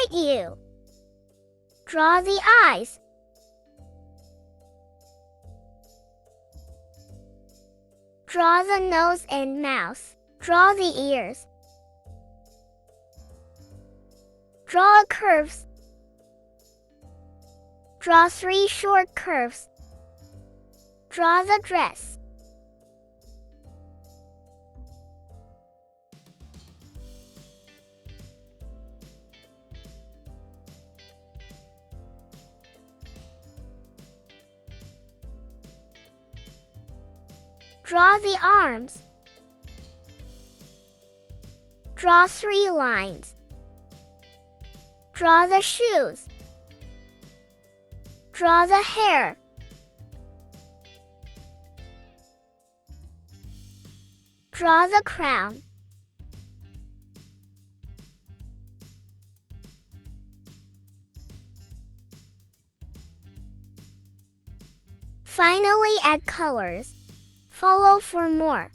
guide you. Draw the eyes. Draw the nose and mouth. Draw the ears. Draw curves. Draw 3 short curves. Draw the dress. Draw the arms. Draw 3 lines. Draw the shoes. Draw the hair. Draw the crown. Finally, add colors. Follow for more.